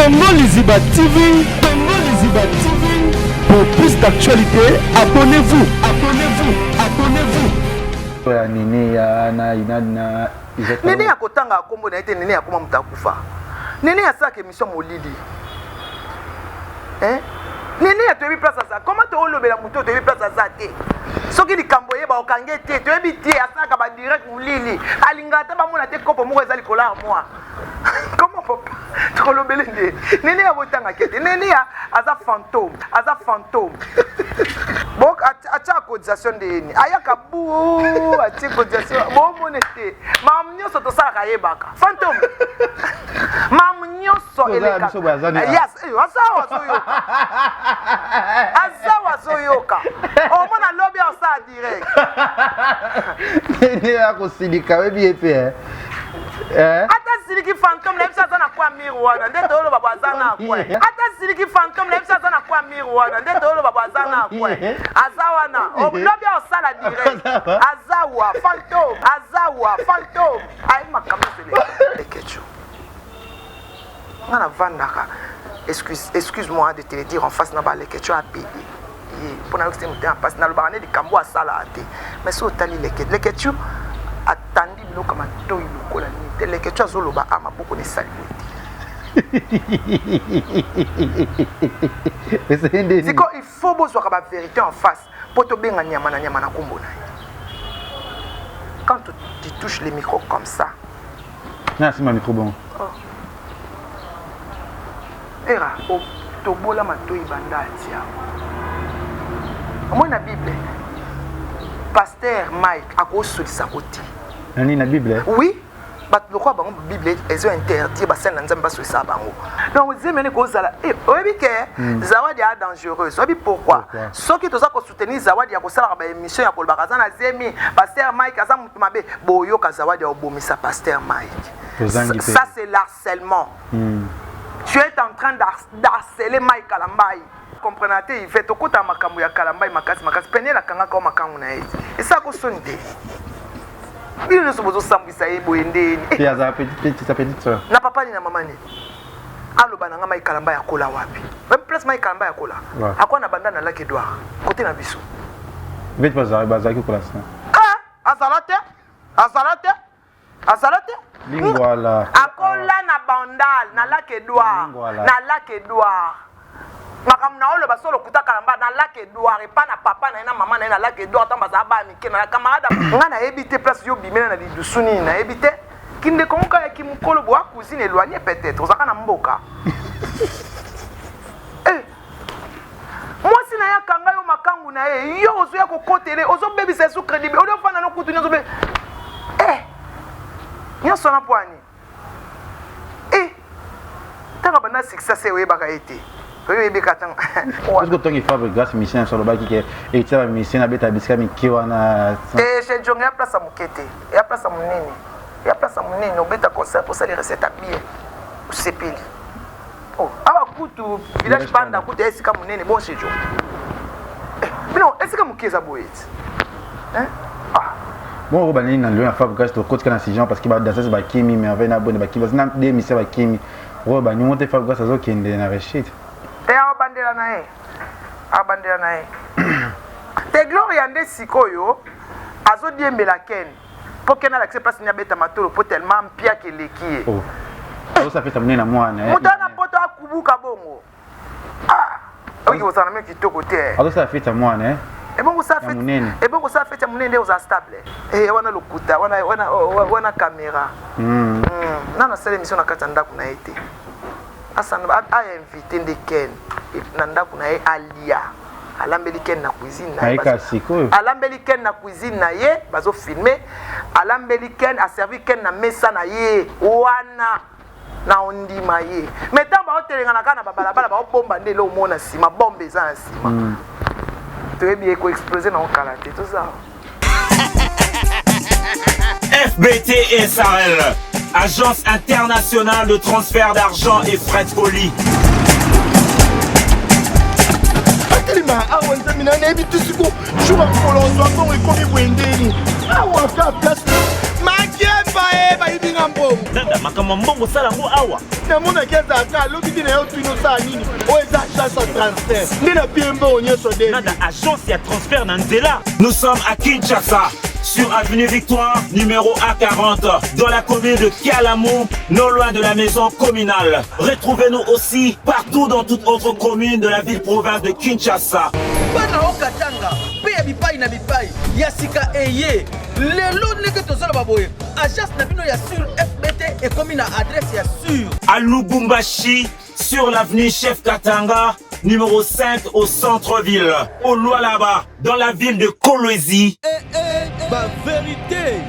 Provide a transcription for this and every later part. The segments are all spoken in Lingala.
Congo Liziba TV, Congo Liziba TV. Pour plus d'actualité, abonnez-vous, abonnez-vous, abonnez-vous. Nene ya kotanga akombo na ete nene ya koma mutakufa. Nene ya saka émission molili. Nene ya toyebi place ça. Comment to olobela muto toyebi place ça te? Soki likambo yeba okange te, toyebi te asaka ba direct molili. Alinga ta ba mona te kopo moko ezali kola moi. Comment papa? Tolobele nde. Nene ya botanga kete. Nene ya aza fantôme, aza fantôme. Bok acha cotisation de ni. Ayaka bu acha cotisation. Bon monete. Mam nyoso to sala kayebaka. Fantôme. Mam nyoso eleka. Yes, asawa soyoka. Asawa soyoka. O mona lobby en ça direct. Nene ya ko silika webi epe Ata siliki fantôme na bisa na kwa miroir nde to lo babazana kwa. Ata siliki fantôme na bisa na kwa miroir nde to lo babazana kwa. Azawana o lobby en ça direct. Azawa fantôme, azawa fantôme. Ay makamesele. Lekecho. Ngana vandaka. Excuse-moi de te le dire en face na ba lekecho a payé. Pour na que en passe na lo barane di kambo a sala ate. Mais so tali lekecho atandi biloko matoi lokola ni teleke tu azoloba ama boko ne saluer. C'est quand il faut besoin la vérité en face pour te benga nyama na kombo na. Quand tu touches les micros comme ça. Non, c'est ma micro bon. Oh. Era o tobola matoi banda atia. Moi na Bible. Pasteur Mike a construit sa côté. Nani na Bible? Oui. But le quoi bango Bible est interdit ba sen nzamba sur ça bango. Donc vous aimez ko zala oyebi ke zawadi a dangereuse. Oyebi pourquoi? Soki toza ko soutenir zawadi ya ko sala ba émission ya ko bakaza na zemi Pasteur Mike aza mutu mabe boyo ka zawadi ya obomisa Pasteur Mike. Ça c'est l'harcèlement. Tu es en train d'harceler Mike Kalambai. Comprenez, il fait tout à makambu ya Kalambai makasi pene la kanga ko makangu na eti. Et ça ko sonde. Il ne se pose sambisa e boende. Et à sa petite soeur. Na papa ni na maman ni. Alo bananga Mike Kalambai akola wapi? Même place Mike Kalambai akola. Akwa na banda na Lac Edouard. Côté na biso. Vite pas ça, bazaki ko la ça. Ah, azalate? Azalate? Azalate? Lingwala. Akola na bandal na Lac Edouard. Na Lac Edouard. Makam na olo basolo kutaka lamba na Lac Edouard et pas na papa na maman na Lac Edouard tamba za ba mike na camarade nga na ebité place yo bimena na lidusuni na ebité kinde konka ya kimukolo bo cousine éloigné peut-être ozaka na mboka. Moi si na ya kanga yo makangu na yo ozo ya kokotele ozo bebisa sous crédible ozo fana no kutu nyozo be nyoso na poani taka bana succès we baka été. Oui, mais quand est-ce que tu as fait grâce mission sur le bas qui est et tu as mission à bêta bisca mais qui wana chez Jonga place à Mukete et à place à Munene et à place à Munene au bêta concert pour ça les recettes à bien sepeli oh aba kutu village banda kutu est-ce que Munene bon chez Jo mais non est-ce que Mukeza boet bon Robani na le faire grâce au coach kana sijan parce qu'il va danser ba kimi mais avec na bonne ba kimi na des mission ba kimi Robani monte faire grâce à zo qui est na rechite. Et abandela na e te gloria nde sikoyo azo diembela ken po kena la place nya beta matolo po tellement mpia ke leki oh ça fait tamné na mwana mutana poto akubuka bongo oki bosana me kitoko te ça fait ta mwana et bon ça fait ta munene aux stable wana lokuta wana caméra na sele mission na katanda kuna été Asana a invité Ndeken nanda kuna ye alia alambeli ken na cuisine na ye alambeli ken na cuisine na ye bazo filmer alambeli ken a servi ken na mesa na ye wana na ondima ye metamba hotelenga na kana babalabala ba bomba ndele o mona sima bombe za na sima to bien ko exploser na okalate tout ça FBT SARL, Agence internationale de transfert d'argent et frais de colis. Ma paye bayibinga mbongo nanda makambo mbongo sala ngo awa namonaki ezalaka lobi na yo tino osala nini oyo eza agence ya transfert nde na pie mbongo nyonso de nanda agence ya transfert na nzela. Nous sommes à Kinshasa sur avenue Victoire numéro A40 dans la commune de Kialamou, non loin de la maison communale. Retrouvez-nous aussi partout dans toute autre commune de la ville-province de Kinshasa. bana okatanga pe ya bipai na bipai ya sika eye lelo ndenge tozala baboye agence na bino ya sur FBT ekomi na adresse ya sur À Lubumbashi, sur l'avenue Chef Katanga, numéro 5 au centre-ville. Au Lualaba, dans la ville de Kolwezi. ba vérité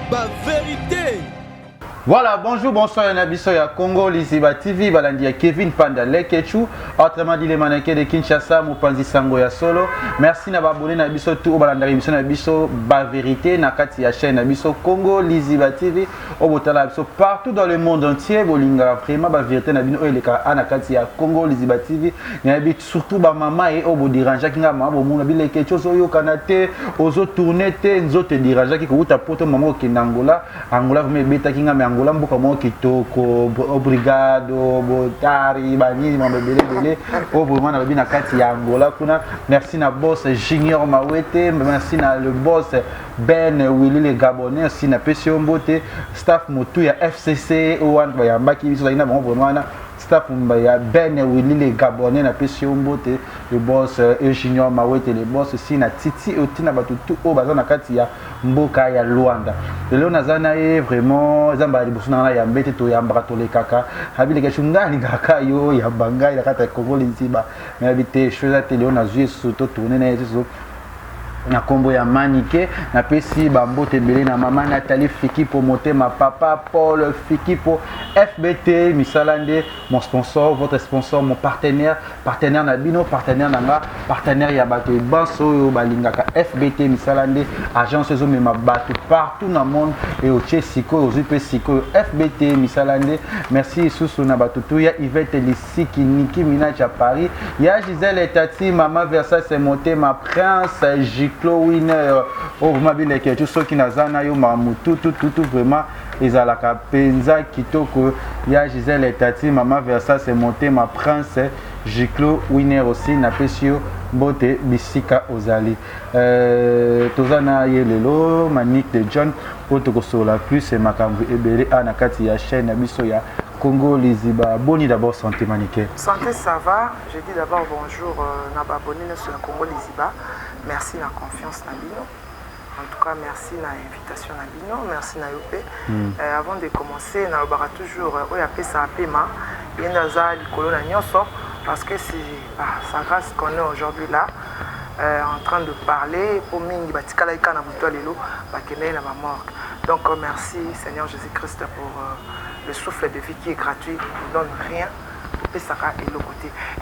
Voilà, bonjour, bonsoir, Nabiso ya Congo, Liziba TV, Balandi ya Kevin Panda Lekechu, autrement dit les mannequins de Kinshasa, Moupanzi Sango ya Solo. Merci na abonné Nabiso tout, Balanda émission Nabiso, ba vérité, Nakati ya chaîne Nabiso Congo, Liziba TV, Obotala Nabiso partout dans le monde entier, Bolinga vraiment ba vérité Nabino Eleka Nakati ya Congo, Liziba TV, Nabit surtout ba maman et Obo diranja kinga mama Bomu Nabi Lekechu Soyo Kanate, Ozo tourner te Nzo te diranja ki ko uta poto maman Kinangola, Angola me beta kinga me Angola mboka mo kitoko obrigado botari banini mambebele o vraiment na bina kati ya Angola kuna. Merci na boss Junior Mawete, merci na le boss Ben Willy le Gabonais, merci na Pesio Mbote, staff motu ya FCC owan ya mbaki biso ina bon vraiment staff ya Ben Willy le Gabonais na Pesio Mbote, le boss Junior Mawete, le boss aussi na Titi otina batutu o bazana kati ya mboka ya Luanda. Lelo nazana e vraiment zamba liboso na ya mbete to ya mbrato le kaka habile ke chungani kaka yo ya bangai la kata Congo Liziba mais habite chose te leo na zuye soto tourner na yeso na kombo ya Manike na pesi bambote belé na mama Nathalie Fiki pour monter ma papa Paul Fiki pour FBT Misalande, mon sponsor, votre sponsor, mon partenaire Nabino, partenaire Nanga, partenaire Yabato Banso Balingaka FBT Misalande, agence Zomema Bato partout dans le monde et au Tchesiko, aux UPSiko FBT Misalande. Merci Soussou Nabatutu, ya Yvette Lissiki, Niki Minaj à Paris, ya Gisèle et Tati, Maman Versailles c'est monté ma prince Giclo Winner, oh vous m'avez dit tous ceux qui n'azana yo mamutu tout vraiment ezalaka penza kitoko ya Gisèle et Tati, Maman Versailles c'est monté ma prince Giclo Winner aussi na pesio bote bisika ozali tozana yelelo Manique de John pour te consoler plus et makambu ebele anakati ya chaîne biso ya Congo Liziba. Boni d'abord santé Manique. santé ça va. Je dis d'abord bonjour na abonné sur le Congo Liziba. Merci la confiance na bino. En tout cas, merci la invitation na bino, merci na yopé. Avant de commencer, na obara toujours oyape sa pema, yenaza likolo na nyoso parce que c'est sa grâce qu'on est aujourd'hui là en train de parler pour mingi batikala ikana buto lelo bakene na mort. Donc merci Seigneur Jésus-Christ pour le souffle de vie qui est gratuit, ne donne rien.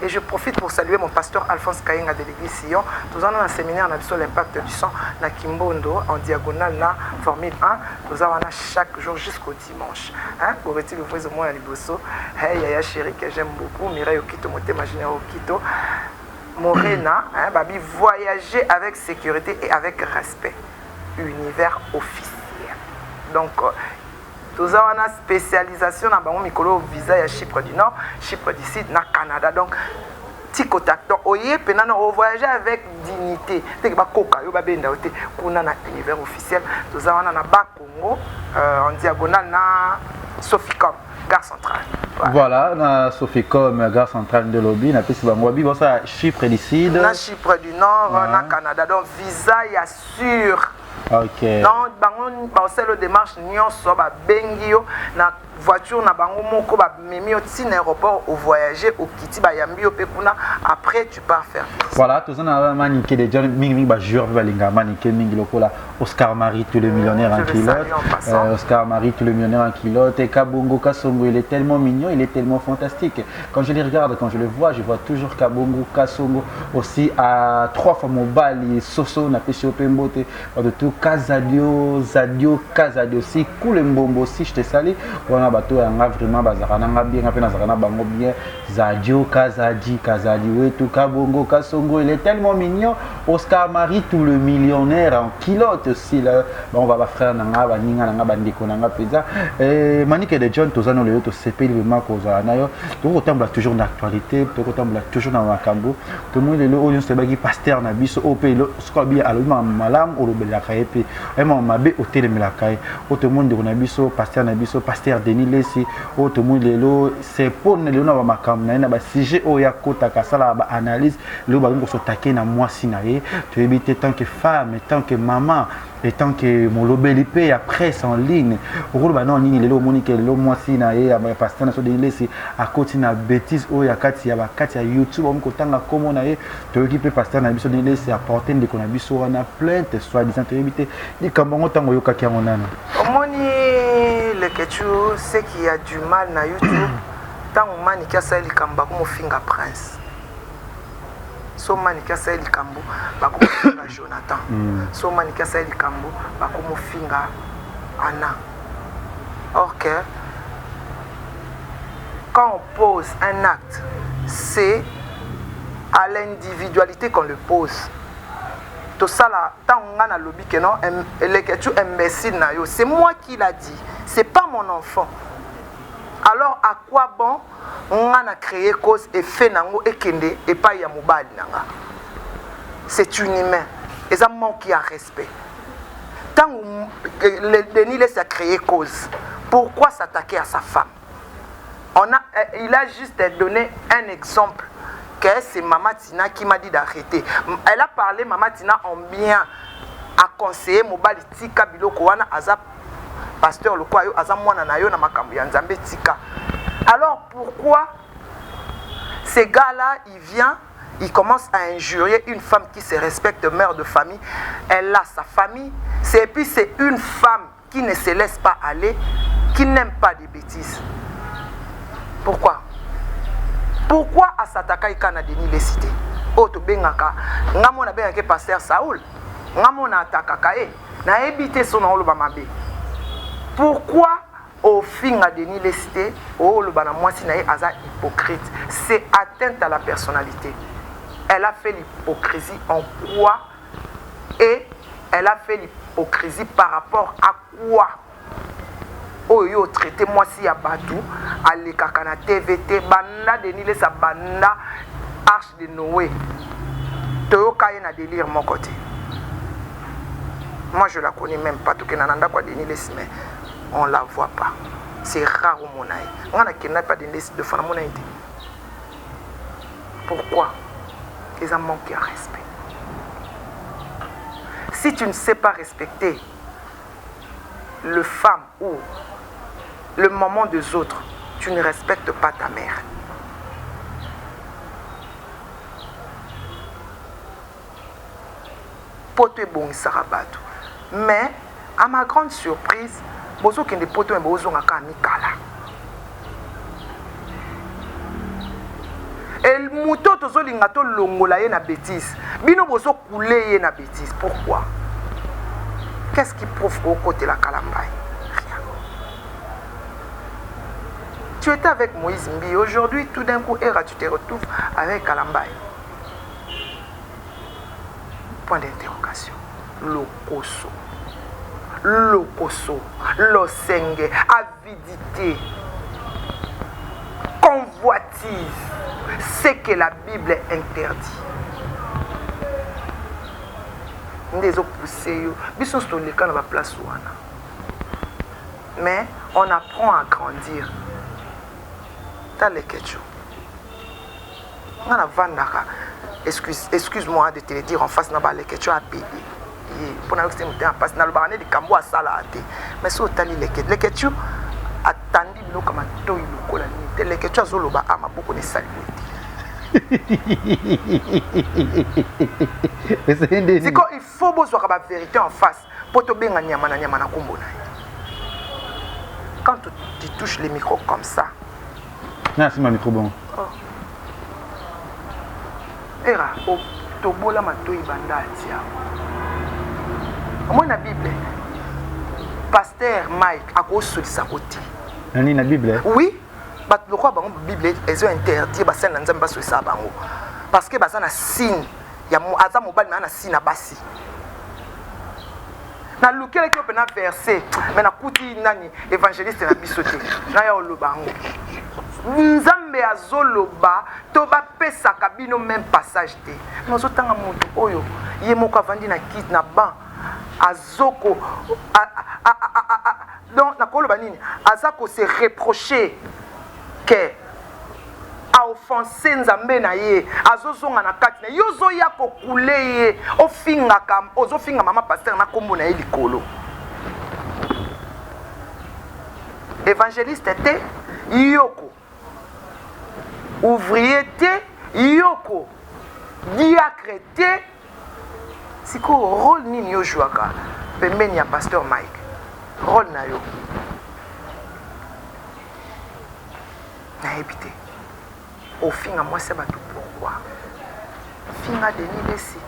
Et je profite pour saluer mon pasteur Alphonse Kayenga de l'église Sion. Nous avons un séminaire sur l'impact du sang na Kimbondo en diagonale na Formule 1. Nous avons chaque jour jusqu'au dimanche. Pour retirer le voisin moi à Liboso. Hey Yaya chérie que j'aime beaucoup. Mireille Okito, Moté Maginaire Okito. Morena, Babi voyager avec sécurité et avec respect. Univers officiel. Donc nous avons une spécialisation dans le visa à Chypre du Nord, Chypre du Sud, na Canada. Donc, petit contact. Donc, on voyage avec dignité. On a un univers officiel. Nous avons un bas Congo en diagonale na Soficom, gare centrale. Voilà, na Soficom, gare centrale de Lobby, na pesi bangwabi, bon ça Chypre du Sud. Na Chypre du Nord, na Canada. Donc, visa y assure. Ok. Donc, on fait le démarche, nyonso ba bengio na voiture na bango moko ba memi au aéroport au voyager au kiti ba yambi au pekuna après tu pars faire. Voilà, tous on a Manique de John Ming ba joueur balinga Manique Ming lokola Oscar Marie tout le millionnaire en kilote. Oscar Marie tout le millionnaire en kilote et Kabongo Kasongo, il est tellement mignon, il est tellement fantastique. Quand je les regarde, quand je le vois, je vois toujours Kabongo Kasongo aussi à 3 fois mon bali Soso na pesi Opembote de tout Kazadio Zadio Kazadio aussi cool mbombo aussi je te salue. na bato yanga vraiment bazaka nga bien pe nazaka na bango bien Zadio Kazadi wetu Kabongo Kasongo il est tellement mignon Oscar Marie tout le millionnaire en kilote aussi là bon va frère nanga ba ninga nanga bandeko nanga peza Manique de John tozano le to CP vraiment koza na yo to kotambola toujours d'actualité to kotambola toujours na makambo to mo le oyo se bagi pasteur na biso o pe lo sko bi alo malam o lo bela kaepe e mo mabe o telemela kai o to monde na biso pasteur Denis Lesi o to mo le lo c'est pour ne na makambo na ba sujet o ya kota kasala ba analyse le ba ngo so taquer na moi sinaye to éviter tant que femme tant que maman et tant que mon lobelipé après en ligne au ba non nini lelo monique lelo moi sinaye ya ba pasteur na so Denis Lesi à côté na bêtise o ya kati ya ba kati ya YouTube on ko tanga komo na ye to équipe pasteur na biso Denis Lesi apporter ndeko na biso wana plainte soit disant to éviter ni kambango tango yo kaki yango nana omoni le kechu c'est qu'il y a du mal na YouTube tant mani kia sa likamba comme finga prince so mani kia sa likambo ba comme finga Jonathan so mani kia sa likambo ba comme finga Anna. Or que quand on pose un acte c'est à l'individualité qu'on le pose. Tout ça là, tant on a lobby que non, imbécile na yo, c'est moi qui l'a dit, c'est pas mon enfant. Alors à quoi bon on a créé cause et fait nango et kende et pas ya mobile nanga. C'est une humain, et ça manque à respect. Tant Denis laisse à créer cause, pourquoi s'attaquer à sa femme? Il a juste donné un exemple. C'est Maman Tina qui m'a dit d'arrêter. Elle a parlé, Maman Tina, en bien, a conseillé Mobali Tika Biloko wana Azap, pasteur le Kwayo, Azam Mwana Nayo, Namakambi, Nzambe Tika. Alors pourquoi ces gars-là, il vient, il commence à injurier une femme qui se respecte, mère de famille, elle a sa famille, et puis c'est une femme qui ne se laisse pas aller, qui n'aime pas des bêtises. Pourquoi? Pourquoi à s'attaquer à Denis Lesi? Oh, tu bengaka. Ngamona bengake pasteur Saoul. Ngamona attaquaka e. Na éviter son nom le bamabe. Pourquoi au fin à Denis Lesi? Oh, le bana moi sinaye aza hypocrite. C'est atteinte à la personnalité. Elle a fait l'hypocrisie en quoi? Et elle a fait l'hypocrisie par rapport à quoi? Oh yo traité moi si à Badou, à l'Ekakana TVT, banda Denis Lesi banda Arche de Noé. Toyo Kayen a délire mon côté. Moi je la connais même pas, tout que nananda quoi Denis Lesi, mais on la voit pas. C'est rare au monaï. On a qui n'a pas Denis Lesi de faire mon aide. Pourquoi? Ils ont manqué à respect. Si tu ne sais pas respecter le femme ou le moment des autres, tu ne respectes pas ta mère. Poto est bon, Sarabatu. Mais, à ma grande surprise, bozo kende poto est bozo ngaka mikala. Et le mouton tozo lingato longola ye na bêtise. Bino bozo koulé ye na bêtise. Pourquoi? Qu'est-ce qui prouve au côté la Kalambaye? Tu étais avec Moïse Mbi. Aujourd'hui, tout d'un coup, tu te retrouves avec Kalambaye. Point d'interrogation. Lokoso. Lokoso. Losenge. Avidité. Convoitise. C'est que la Bible interdit. Des autres poussés. Bisous sur les cas dans la place. Mais on apprend à grandir. Excuse-moi de te le dire en face na ba le kecho a bébé. Pour na que en face na le barane de kambo a salate. Mais so tali le kecho atandi bilo kama to iloko la ni. Le kecho azolo ba ama beaucoup ne saluer. C'est quand il faut besoin la vérité en face pour te benga nyama na kombo na. Quand tu touches les micros comme ça. Non, c'est ma micro bon. Oh. Era, au tobola matoi banda tia. Moi na Bible. Pasteur Mike a ko solisa côté. Nani na Bible? Oui. Bah le quoi bango Bible ils ont interdit ba scène nzambe baso ça bango. Parce que baza na signe ya aza mobali na signe na basi. Na lukele ki opena verset mais na kuti nani évangéliste na bisoté. Na ya olobango. Nzambe azoloba to ba pesa kabino même passage te. Nozo tanga mutu oyo ye moko avandi na kit na ban azoko donc na koloba nini azako se reprocher que a offensé nzambe na ye azozonga na kati na yozo ya kokule ye ofinga kam ozofinga mama pasteur na kombo na ye likolo évangéliste te yoko ouvrier te yoko diacre te siko rôle nini yo jouaka pembeni ya pasteur Mike rôle na yo na ébité au fin à moi c'est pas tout pourquoi fin à Denis Lessi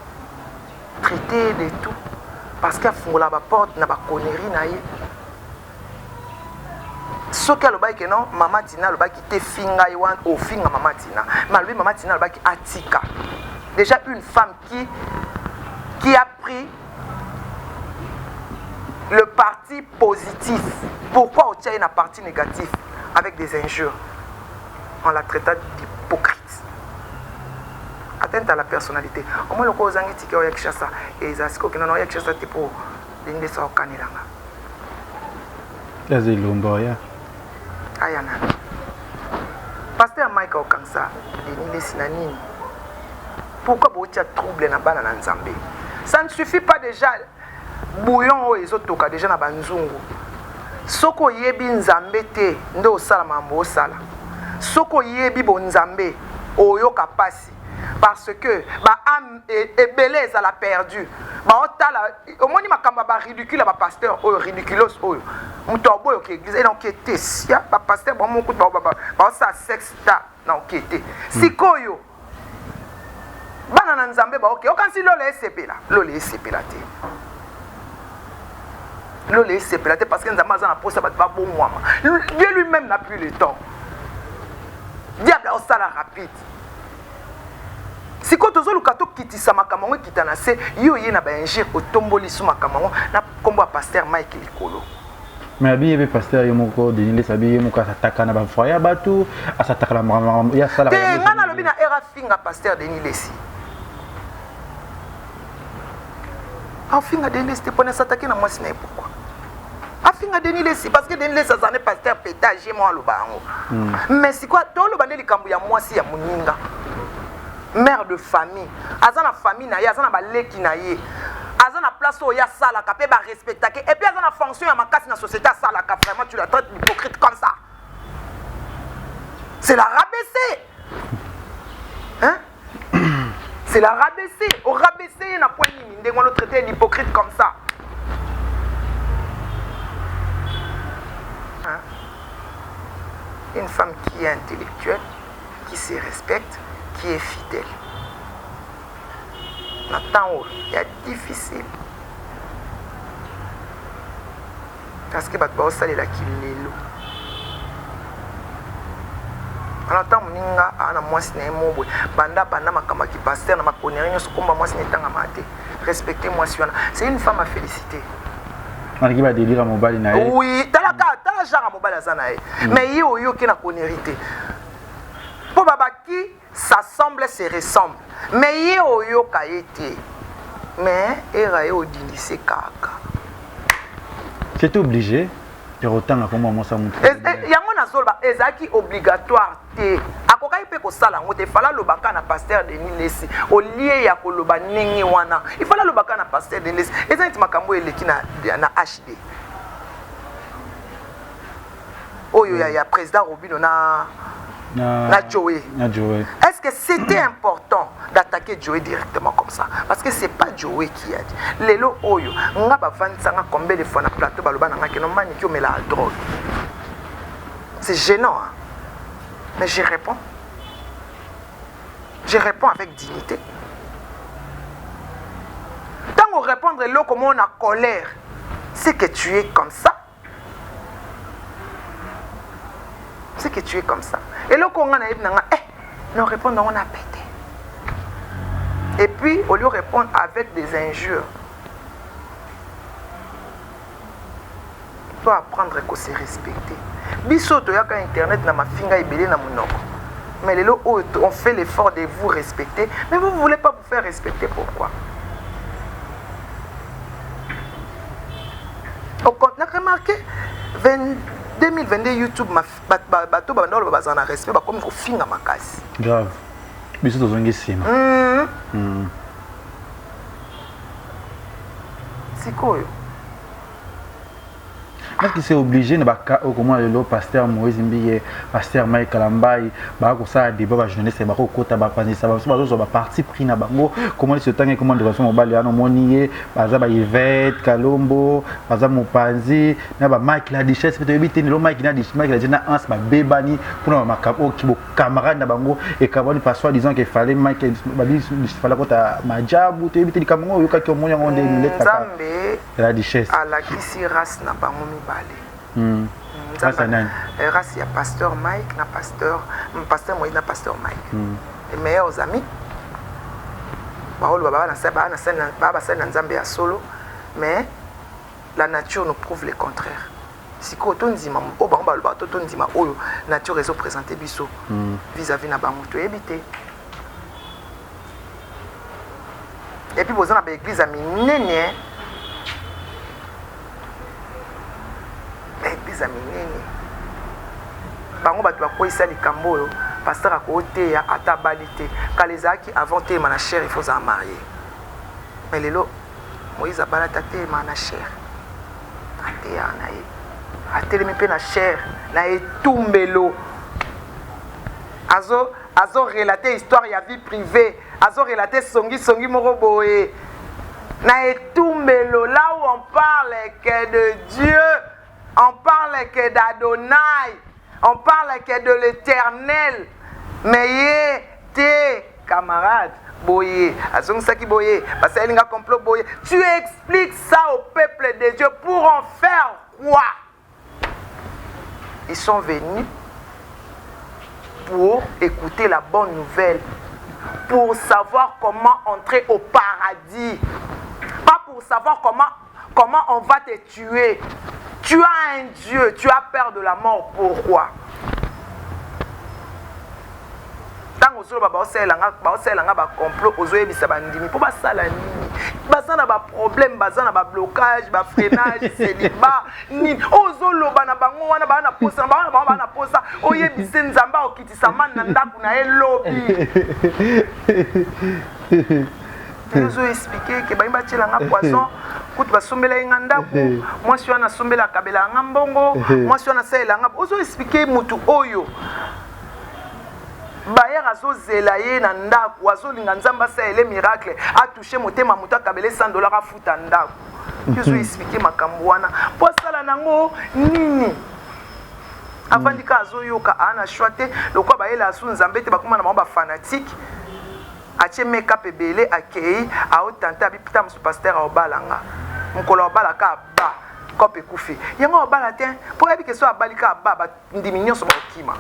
traiter de tout parce qu'il faut la porte na ba connerie na ye ce que le bail que non maman Tina le bail qui te finga wan au fin à maman Tina mais lui maman Tina le bail qui atika déjà une femme qui a pris le parti positif. Pourquoi on tient une partie négative avec des injures? On la traite d'hypocrite. Atteinte à la personnalité. Au moins, le cas où on a dit ça, et ça, c'est que non, il y a quelque chose pour l'indé ça au Canilanga. Là, c'est l'omboya. Ayana. Pasteur Mike Okansa, il est synonyme. Pourquoi vous avez trouble dans la Nzambe? Ça ne suffit pas déjà. Bouillon o ezotoka déjà na banzungu soko yebi nzambe te ndo osala mambo osala soko yebi bo nzambe oyoka pasi parce que ba âme ebele za la perdu ba otala omoni makamba ba ridicule ba pasteur oyo ridiculos oyo muto boyo ke église na okete sia ba pasteur ba moku ba sa sexe ta na okete sikoyo bana na nzambe ba okay okansi lole esepela te Lolé c'est pélaté parce que nous avons un poste à bon moi. Dieu lui-même n'a plus le temps. Diable a ça la rapide. Si quand tu as le cateau qui tisse ma camarade qui t'a nassé, yo yena ba ingé au tomboli sous ma camarade na combo pasteur Mike Likolo. Mais abi be pasteur yomoko Denis sabi yomoko s'attaque na ba foya batu, s'attaque la maman ya sala. Te ngana lobi na era finga pasteur Denis Lessi. A finga Denis Lessi pour ne s'attaquer na moi c'est pourquoi. Afinga Denis Lessi parce que Denis Lessi ça n'est pasteur pétage moi le bango. Mais c'est quoi tout le bandeli kambu ya moi si ya muninga. Mère de famille, azana famille na ye, azana baleki na ye. Azana place où ya sala ka pe ba respecter et puis azana fonction ya makasi na société sala ka vraiment tu la traites hypocrite comme ça. C'est la rabaisser. Hein? C'est la rabaisser, au rabaisser na point nini ndenge on le traiter l'hypocrite comme ça. Une femme qui est intellectuelle, qui se respecte, qui est fidèle. Maintenant, il y a difficile. Parce que batba osali la kilelo. En tant moninga ana mwasi na emobo banda makamba ki pasteur na makoneri nyoso komba mwasi netanga mate. Respectez mwasi wana. C'est une femme à féliciter. On va délire à mobile na. Oui, t'as genre à mobile azana. Mais yo qui na konérité. Pour babaki, ça semble se ressemble. Mais yo kaete. Mais era yo dinise kaka. C'est obligé. De autant comme moi ça montre. Yango na zolba ezaki obligatoire te. Akokai pe ko sala ngote fala lobaka na pasteur Denis Lessi. Au lieu ya ko loba nenge wana. Il fala lobaka na pasteur Denis Lessi. Ezanti makambo eleki na HD. Oyo ya président Robino na Joey. Est-ce que c'était important d'attaquer Joey directement comme ça? Parce que c'est pas Joey qui a dit. Lelo oyo, nga ba vantsanga combien de fois na plateau baloba na ngaki no mani ki o mela la drogue. C'est gênant hein? Mais je réponds. Je réponds avec dignité. Tant qu'on répondre là comment on a colère, c'est que tu es comme ça. C'est que tu es comme ça. Et là, quand on a non, répondre, on a pété. Et puis, au lieu de répondre avec des injures, il faut apprendre à se respecter. Biso, tu as internet, na ma finga ibele na monoko. Mais les lots, on fait l'effort de vous respecter, mais vous ne voulez pas vous faire respecter. Pourquoi? On a remarqué, 2022 YouTube, bateau bandolo bazana respect, comme il faut finir ma casse. Grave. Biso to zongi sima. C'est quoi? Est-ce que c'est obligé de comment le pasteur Moïse Mbiye, pasteur Mike Kalambai, ça débat la jeunesse, kota ça va parti pris na bango, comment ce temps comment de façon mobile no monier, baza ba Yvette Kalombo, baza Mopanzi, na ba Mike la richesse peut éviter le Mike na ans ba bebani pour na makabo ki bo camarade na bango et kaboni passoir disant qu'il fallait Mike il fallait kota majabu to éviter kamongo yoka ki omonya ngonde mileta la richesse à la kisi race na bango race ya pasteur Mike na pasteur Moïse na pasteur Mike les meilleurs amis solo mais la nature nous prouve le contraire si ko tonzima o bango ba to tonzima oyo nature est représentée biso vis-à-vis na bango to éviter et puis bozana ba église a minene église minene bango bato bakoyisa likambo oyo pasteur akoteya ata balite kalezaki avant tema na chair il faut en marier mais lelo Moïse abalata tema na chair ateya na ye atelemi pe na chair na etumbelo azo relater histoire ya vie privée azo relater songi moko boye na etumbelo là où on parle que de Dieu. On parle que d'Adonai, on parle que de l'Éternel. Mais tes camarades, boye, azongsaki boye, parce qu'il y a un complot boye. Tu expliques ça au peuple de Dieu pour en faire quoi? Ils sont venus pour écouter la bonne nouvelle, pour savoir comment entrer au paradis, pas pour savoir comment on va te tuer. Tu as un Dieu, tu as peur de la mort, pourquoi? Tant que vous avez complot, vous avez dit pour ça la nuit. Bazana ba problème, bazana ba blocage, ba freinage, célibat. Ni ozolo bana bango wana bana posa, bana posa. Oye bisenzamba okitisa man na ndaku na elobi. Nous ont expliqué que baimba tchelanga poisson kuti basombela nganda ku moi si wana sombela kabela ngambongo moi si wana sela ngabo ozo expliquer mutu oyo bayera zo zelaye na ndaku azolinga nzamba sa ele miracle a toucher motema mutu kabele $100 afuta ndaku ils ont expliqué makambo wana po sala nango nini afandika azoyoka ana choite lokwa bayela asu nzambe te bakoma na ba fanatique ache make-up ebele akei aotanta bipita musu pasteur aobalanga mokolo aobalaka ba kope ekufi yango aobala te mpo yebi ke so abalika ba bandimi nyonso baokima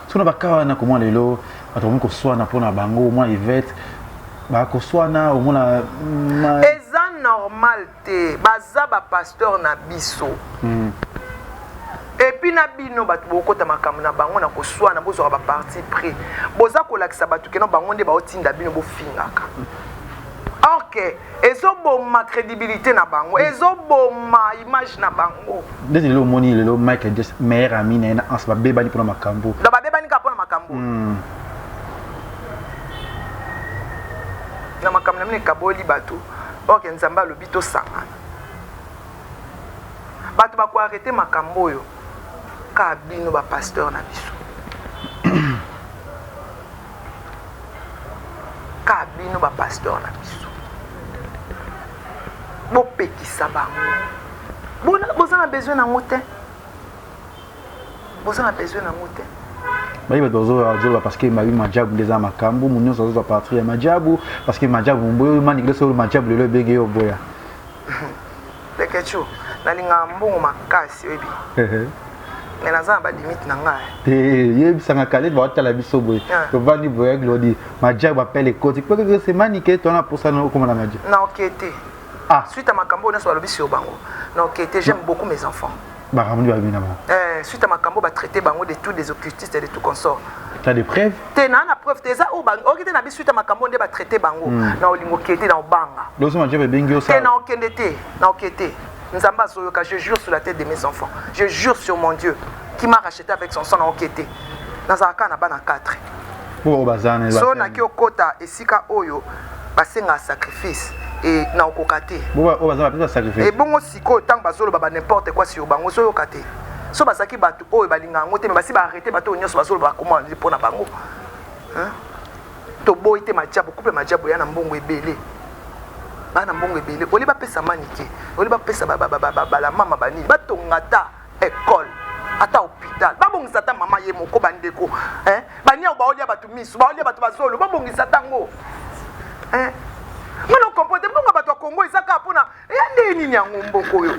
sona bakawana komona lelo bato bakomi koswana mpona bango omona Yvette bakoswana omona eza normal te baza bapasteur na biso et puis na bino batu bokota makambo na bango na koswana bozwa ba parti pris boza kolakisa batu keno bango nde baotinda bino bofingaka ok ezoboma crédibilité na bango ezoboma image na bango ndeti lelo omoni lelo Mike just meilleur ami na ena ansa babebani mpona makambo da babebani ka mpona makambo na makambo na mine kaboli batu ok nzambe alobi tosangana batu bakoarrete makambo oyo ka bino ba pasteur na biso ka bino ba pasteur na biso bo pekisa bango boza na besoin na ngote boza na besoin na ngote bayi bato bazoba parce que mabi majabu ndeza makambo mu nyonso azozwa partir ya majabu parce que majabu mboyo manigile solo majabu lelo ebenge yo boya lekecho nalinga mbongo makasi oyebi mais naza na balimite na ngai yebisanga kale baotala biso boye tovandi boye glodi madia bapele ekoti peke semanike tona posana okomona madia naoke te suite à makambo nyonso balobi sur bango naoke te j'aime beaucoup mes enfants bakamoni babina bango suite à makambo batraité bango de tous les occultistes et de tout consort t'as des preuves te na preuve te eza oki te na biso suite à makambo nde batraité bango na olingo ke te na obanga loso madia bebengi osa te na okende te na oke te nzamba azoyoka je jure sur la tête de mes enfants je jure sur mon Dieu qui m'a racheté avec son sang na oke te nazalaka na bana 4 so naki okota esika oyo basenga sacrifice et na okoka te ebongo sikoyo ntango bazoloba ba n'importe quoi sur bango ozoyoka te so bazalaki bato oyo balinga yango te me basi baarrete bato oyo nyonso bazoloba bakoma mpo na bango toboyi te madiabo couple madiabo ya na mbongo ebele bana mbongo ebele oli bapesa manike oli bapesa balamama banini batonga ata école ata hôpital babongisa ata mama ye moko bandeko bania baolia bato miso baolia bato bazolo babongisa tango ngana okompote mbongo bato ya Congo ezaka mpona eya nde nini yango mboko oyo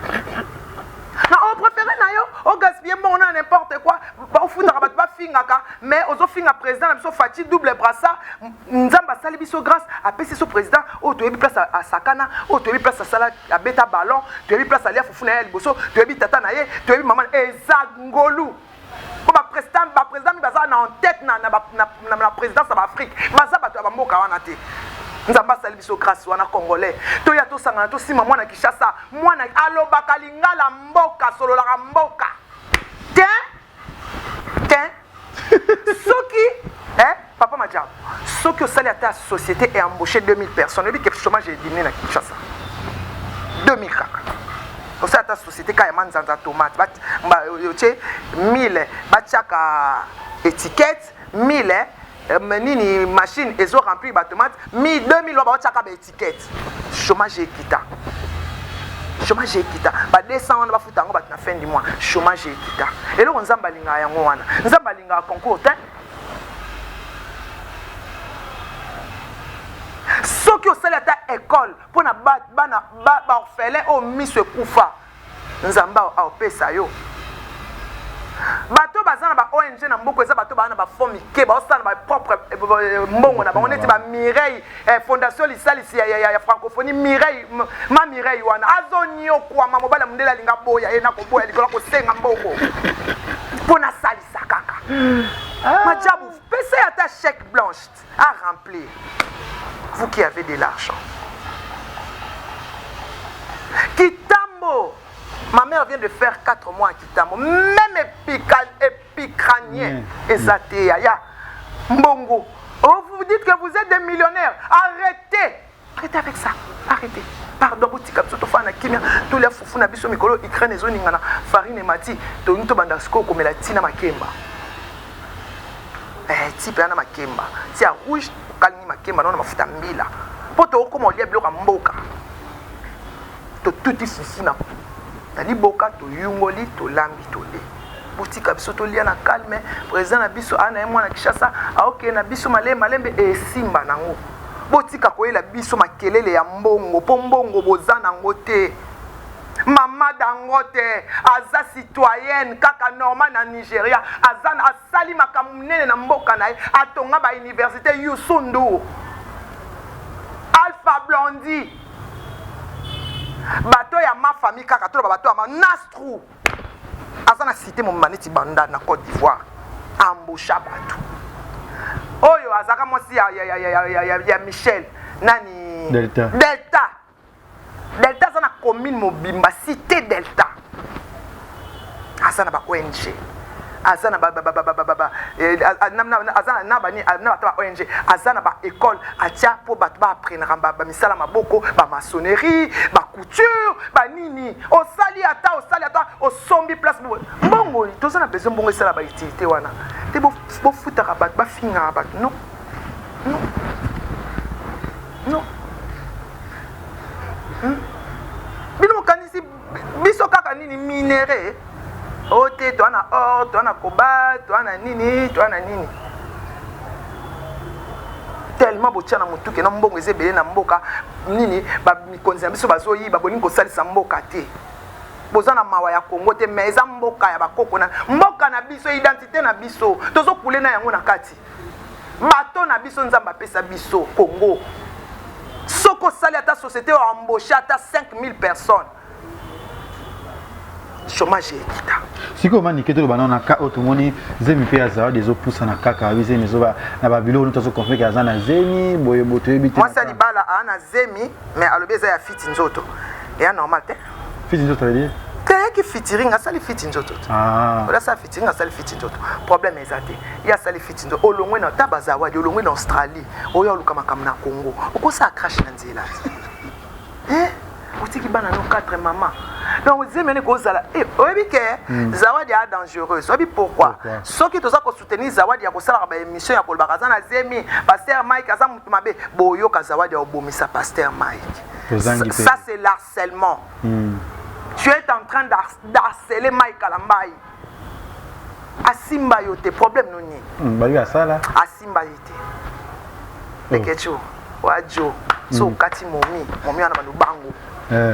na opréféré na yo ogaspiller mbongo na n'importe quoi baofutaka bato bafingaka mais ozofinga président na biso Fati double brassard nzambe asali biso grâce apesi so président oyo toyebi place asakana oyo toyebi place asala abeta ballon toyebi place alia fufu na ye ya liboso toyebi tata na ye toyebi mama eza ngolu po baprésident bazala na en tête na présidence ya baafrique baza bato ya bamboka wana te nzamba asali biso grâce wana congolais toya tosangana tosima mwana Kinshasa mwana alobaka lingala mboka sololaka mboka te soki papa Madiabo soki osali ata société et embauché 2000 personnes ebi ke chômage ediminé na Kinshasa 2000 kaka osali ata société ka ya manzanza tomate otie 1000 batiaka étiquette 1000 nini machine ezo remplir ba tomate 2000 ba chaka ba étiquette chômage ekita ba 200 wana bafuta yango bat na fin du mois chômage ekita eloko nzamba linga yango wana nzamba linga concours te soki osali ata école pona bana ba orphelin o miso ekufa nzamba aopesa yo bato bazana ba ONG na mboko eza bato bana ba forme ke ba osana ba propre mbongo na bango neti ba Mireille fondation lisalisi ya francophonie Mireille wana azonyo kwa mamobala mundela linga boya ye na ko boya likola ko senga mbongo pona salisa kaka Madiabo pese ata chèque blanche à remplir vous qui avez de l'argent Kitambo. Ma mère vient de faire 4 mois à Kitambo. Même épicranien. Et ça ya Mbongo. Oh, vous dites que vous êtes des millionnaires. Arrêtez. Arrêtez avec ça. Arrêtez. Pardon, boutique absolument na kimia. Tous les foufou na biso mikolo Ukraine zoni ngana farine et mati. To nto bandasko comme la tina makemba. Type na makemba. Si à rouge kalini makemba non mafuta mbila. Poto comme on lia bloka mboka. To tuti foufou na tali boka to yungoli to lambi to le boutique biso to lia na calme président na biso ana ye mwana Kinshasa aoke na biso malembe esimba nango botika koyela biso makelele ya mbongo po mbongo boza nango te mama Dangote aza citoyenne kaka normal na Nigeria azana asali makambo munene na mboka na ye atonga ba université Yusundu Alpha Blondy bato ya ma famille kaka to bato ya ma Nastru azana cité mon maneti banda na Côte d'Ivoire embaucha bato oyo azaka mosi ya Michel nani Delta zana commune mobimba cité Delta azana ba ONG azana azana bani na ba ONG azana ba école atia po bato ba apprendre ba misala maboko ba maçonnerie ba couture ba nini osali ata osombi place mbongo tozana besoin mbongo esala ba utilité wana te bo futaka bato ba finga bato non bino kanisi biso kaka nini minéré ote to ana or to ana cobalt to ana nini tellement botia na mutuke na mbongo ezebele na mboka nini ba mikonzi biso bazoyi ba bolingo salisa mboka te bozana mawa ya Congo te mais eza mboka ya bakoko na mboka na biso identité na biso tozo kulena yango na kati bato na biso nzamba pesa biso Congo soko sali ata société a embauché ata 5000 personnes chômage ekita siko manike to bana na ka otomoni zemi pe azawa des opusa na kaka bize mezoba na babilo to zo confirmer que azana zemi boye boto ebité moi ça libala ana zemi mais alobeza ya fiti nzoto et normal te fiti nzoto veut dire qui featuring a sali fit nzoto ola sa featuring a sali fit nzoto problème ezate ya sali fit nzoto olongwe na tabazawa di olongwe na Australie oya oluka makam na Congo okosa crash na nzela otiki bana no 4 maman donc zemene ko zala oyebi ke zawadi a dangereuse oyebi pourquoi soki toza ko soutenir zawadi ya ko sala ba émission ya ko bakaza na zemi pasteur Mike aza mutu mabe boyoka zawadi ya obomisa pasteur Mike ça c'est l'harcèlement. Tu es en train d'harceler Mike Kalambai. Asimba yote problème noni. Bayu asala. Asimba yote. Lekecho, wajo, so kati momi ana banu bango.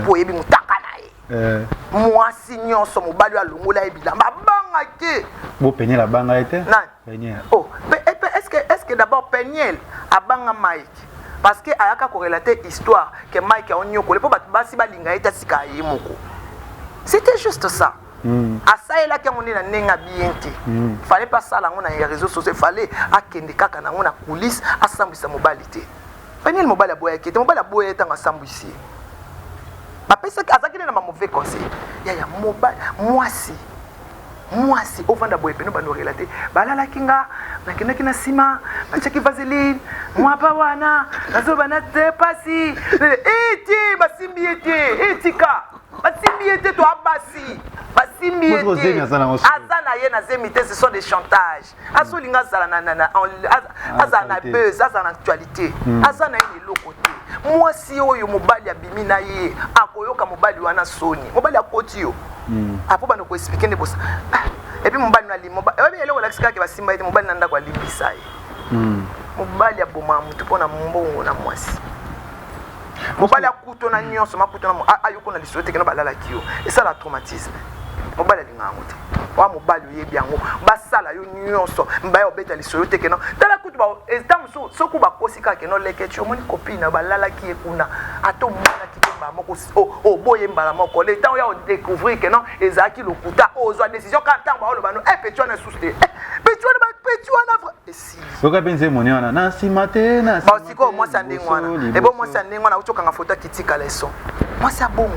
Po yebi mutaka nae. Mwasi nyonso mobali wa longola ebila mabanga ke. Bo penyel la banga ete? Non. Penyel. Oh, est-ce que d'abord penyel abanga Mike? Parce que ayaka ko relater histoire que Mike a onyoko le po basi balinga eta sika yemoko. C'était juste ça. Asa ela ke ngoni na nenga bienti. Fallait pas ça là on a les réseaux sociaux, fallait akende kaka na ngona coulisse asambisa mobilité. Prenez le mobile boya ke mobile boya tanga sambisi. Ba pesa azaki na mauvais conseil. Ya moi si au vanda boye peno bando relater balala kinga nakenda kina sima bachaki vaseline moi pa wana nazo banate pasi eti basimbiete etika basimbiete to abasi basimbiete azana ye na zemite ce sont des chantages asolinga zala na azana buzz azana actualité azana ni lokote moi si oyo mobali abimi na ye akoyoka mobali wana soni mobali akoti yo apo bano ko expliquer ne bossa et puis mobali na li mobali et eloko lakisika ke basimba ete mobali na ndako alibisa ye mobali aboma mutu pona mbongo na mwasi mobali akuto na nyonso makuto na ayoko na lisote ke na balala kiyo et ça la traumatisme mobali alinga ngote wa mobali yebi yango basala yo nyonso mbaye obeta lisote ke no tala kutu ba estam so ku ba kosika ke no leke ti omoni copine balala ki ekuna ato mona ki ba moko o boye mbala moko le temps ya on découvrir que non ezaki lokuta ozwa décision quand temps ba oloba no petu na souste petu na et si soka benze moni wana na simate na ba siko moi ça ndengwana et bon moi ça ndengwana utoka nga photo kitika leçon moi ça bongo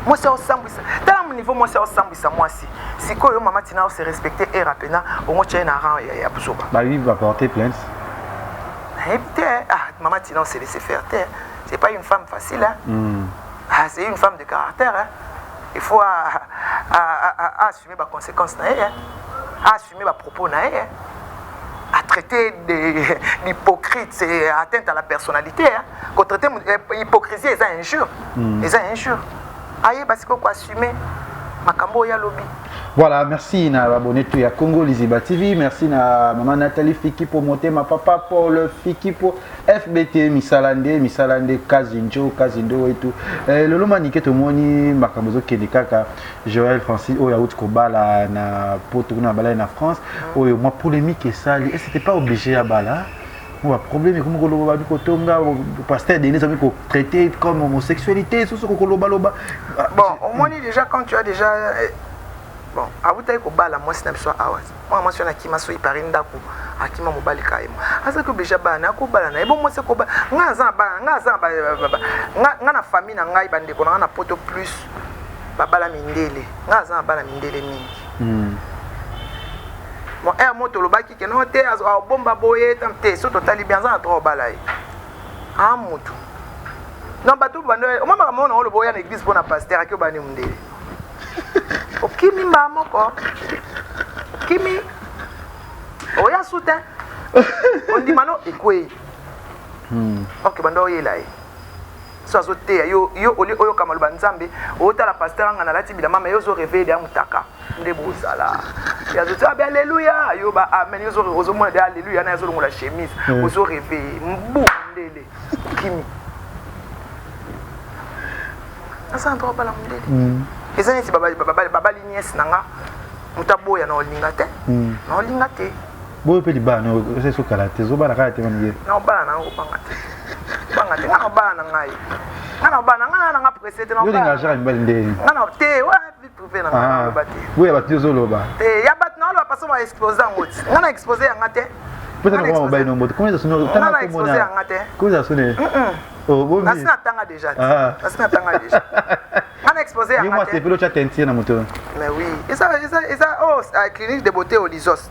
moi c'est au sambisa dans mon niveau moi c'est au sambisa moi si ko yo mama tina se respecter et rapena au moins tu na rang ya buzoba bah lui va porter plainte maman tina se laisser faire terre. C'est pas une femme facile, hein. C'est une femme de caractère, hein. Il faut assumer les conséquences, assumer les propos, à traiter d'hypocrite, c'est atteinte à la personnalité, hein. Quand traiter l'hypocrisie, c'est un injure. C'est un injure. Aïe, parce qu'il faut assumer. Makambo ya lobby. Voilà, merci na abonné tout ya Congo Liziba TV, merci na maman Nathalie Fiki pour monter ma papa Paul Fiki pour FBT Misalande Kazindo et tout. Le loma nike to moni makambozo kedekaka Joël Francis o ya out kobala na poto na bala na France. O yo moi polémique et ça, c'était pas obligé à bala. On va problème comme koloba bi kotonga pasteur Denis ami ko traiter comme homosexualité tout ce ko koloba loba. Bon, au moins déjà quand tu as déjà bon, abutai ko bala moi c'est n'importe quoi. Moi mentionne akima so iparinda ko akima mobali kaimo. Asa ko beja bana ko bala na ebo moi c'est ko ba ngaza na famille na ngai bande ko na poto plus babala mindele. Ngaza bala mindele mingi. Bon, moto lobaki ke no te azo bomba boye tamte so totali bien za trop balai. Moto. Non ba tout bando o mama mona o loboya na église pona pasteur akio bani mundele. Okimi mba moko. Kimi. Oya souta. On dit mano ekwe. OK bando yelai. So azote yo oli oyo kamaluba nzambe o ta la pasteur anga na lati bila mama yo zo réveiller ya mutaka. Ndebo sala. Ya zo ta alléluia yo ba amen yo zo mo de alléluia na zo longola chemise o zo réveiller mbu ndele kimi. Asa ndo bala mundele. eza neti babali nièce nanga mutaboya na olinga te na olinga te boyo pe libana no c'est so karate zo bana karate maniye na obana na obanga te na obana na ngai na obana na nga précédent na obana yo linga jara mbali nde na te wa vie privée na nga ba te boya batu zo loba te ya bat na lo paso ba exposer ngoti ngana exposer yanga te peut-être na ba ba no moto comment ça sonne tana ko exposer yanga te comment ça sonne oh bon na sina tanga déjà na tanga déjà ngana exposer yanga te moi c'est pelo cha tentir na moto mais oui et ça oh clinique de beauté au Lisos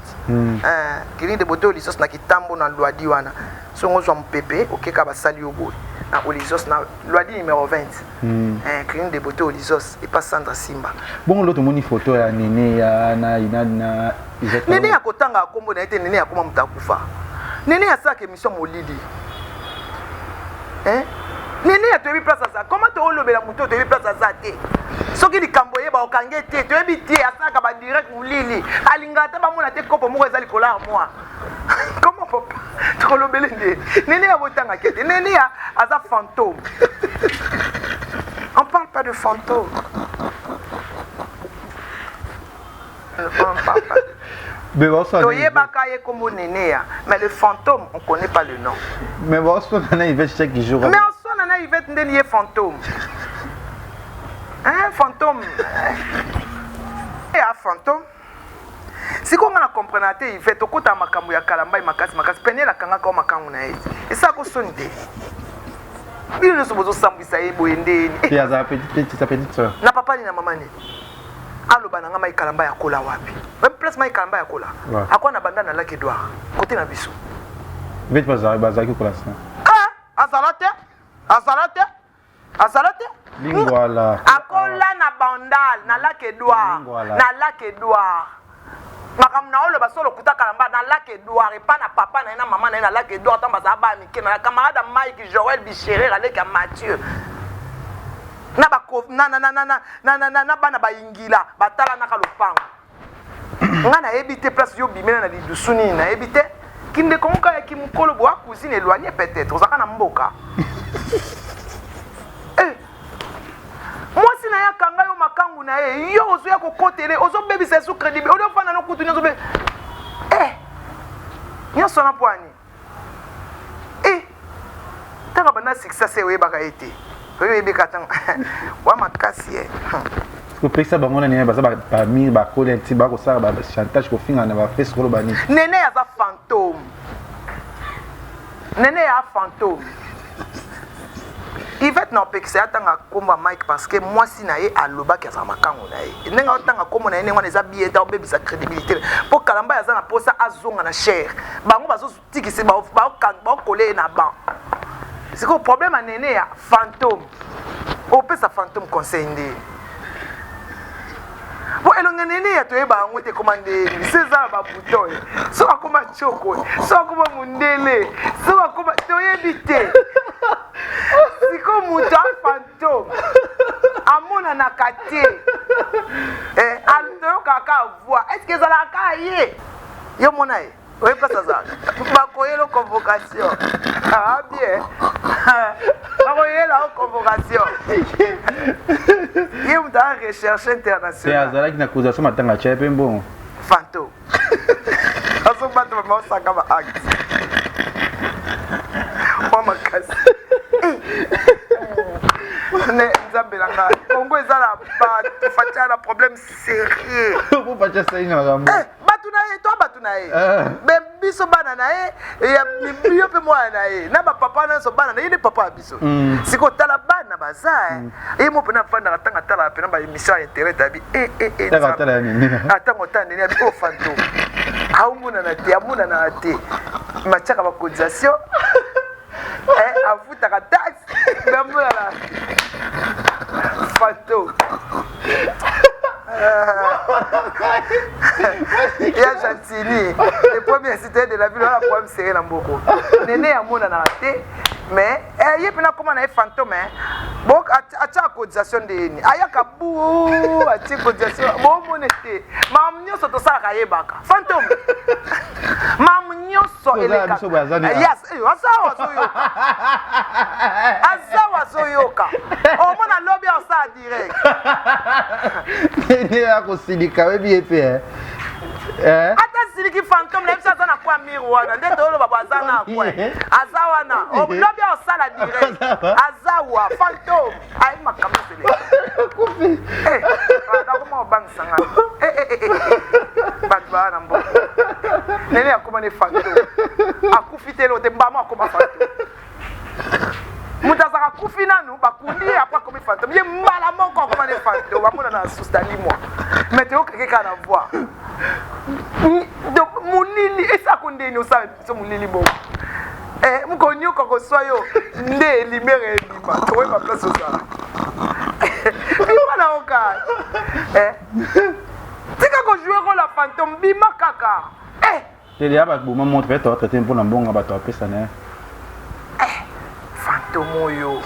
clinique de beauté au Lisos na kitambo na Loadi wana songo zo mpepé okeka basali obo na Lisos na Loadi numéro 20 clinique de beauté au Lisos et pas Sandra Simba bon l'autre moni photo ya Nene ya na Nene ya kotanga kombo na ete Nene ya koma mutakufa Nene ya saka émission molili Nene ya toyebi place ça comment to olobela muto toyebi place ça te soki likambo yeba okange te toyebi te asaka ba direct molili alinga ta ba mona te kopo moko ezali kola moi comment papa to olobele nde Nene ya botanga kete Nene ya aza fantôme on parle pas de fantôme on parle pas mais le fantôme, on ne connaît pas le nom. Mais bon, on a Yvette chaque jour. Mais on a Yvette Ndenier fantôme. Un fantôme. Et un fantôme. Si on a compris, Yvette, on a makambu ya kalamba et makasi peine la kanga comme makambu na eti. Et ça ko sonde. Il ne se pose sambisa e boende. Et à sa petite sœur. Na papa ni na maman ni. Aloba na ngama ikalamba ya kola wapi même place ma ikalamba ya kola akwa na banda na Lac Edouard côté na biso vite baza ki kola ça azalate lingwala akola na bandal na Lac Edouard makam na oloba solo kuta kalamba na Lac Edouard et pas na papa na mama na Lac Edouard tamba za ba mike na camarade Mike Joël Bicherer avec Mathieu na ba na bana ba ingila batala na kalopanga ngana ebité place yo bimena na lidusuni na ebité kinde konka ya kimukolo bo cousine éloignée peut-être ozaka na mboka moi sina ya kanga yo makangu na yo ozo ya kokotele ozo bebisa sous crédible ozo fana no kutu nyozo be nyoso na poani taka bana succès we baka été oui bekatang wa makasi ko pesa bango na nene baza ba mi ba ko le ti ba ko sa ba chantage ko finga na ba face ko bani Nene ya za fantôme Nene ya fantôme Yvette na pekisa atanga komba Mike parce que moi si na ye aloba ki za makango na ye nenga otanga kombo na ye nenga eza bien ta obebisa crédibilité pour kalamba ya za na posa azonga na cher bango bazo tikisi ba coller na ban. C'est que le problème à Nene ya fantôme. On peut sa fantôme conseil ndé. Bon elonga Nene ya toyeba ngote commandé César ba bouton. So akoma choko, so akoma mundele, so akoma toyebité. C'est comme muta fantôme. Amona na kate. Ando kaka voix. Est-ce que ça la kaye? Yo monae. Oui, pas ça. Bakoye la convocation. Ah bien. Bakoye la convocation. Il y a une recherche internationale. C'est Azala qui n'a causé ça matin à Tchèpe bon. Fantôme. Aso bato ba osaka ba acte. Mama kasi. Ne nzambelanga. Congo ezala ba fatia problème sérieux. Pour pas ça ina rambo. Biso bana na ya biyo pe mwa na na ba papa na so bana na papa biso siko tala bana baza mo pena fanda tanga tala pena ba émission intérêt tabi tala nini atango tande ni o fantôme aumuna na te amuna na te machaka ba cotisation avuta ka tax bamula la fantôme il y a Chantini, le premier cité de la ville, on a problème serré dans beaucoup. Nene a mon en raté, mais il y a comment na fantôme bon acha cotisation de ni ayaka bu acha cotisation bon monete mam nyoso to sala kayebaka fantôme mam nyoso eleka yes asawa soyoka o mona lobby en ça direct ni akosilika webi epe ata siliki fantôme na bisa na kwa miroir nde to lo baba zana kwa azawana o lobby en ça direct azawa fantôme ay makambo sele kufi da ko bang sanga batwa na mbo nene akoma ne fantôme akufitelo te mbama akoma fantôme mutazaka kufi nanu bakundi apa comme fantôme ye mbala moko akoma ne fantôme amona na sustani moi mais te okeke kana voir donc mulili esa kondeni osa so mulili bo mukonyo ko soyo nde limere lima to ma place osa bimana oka tika ko jouer rôle la fantôme bima kaka tele aba boma montre to traiter pour na mbonga bato apesa na fantôme oyo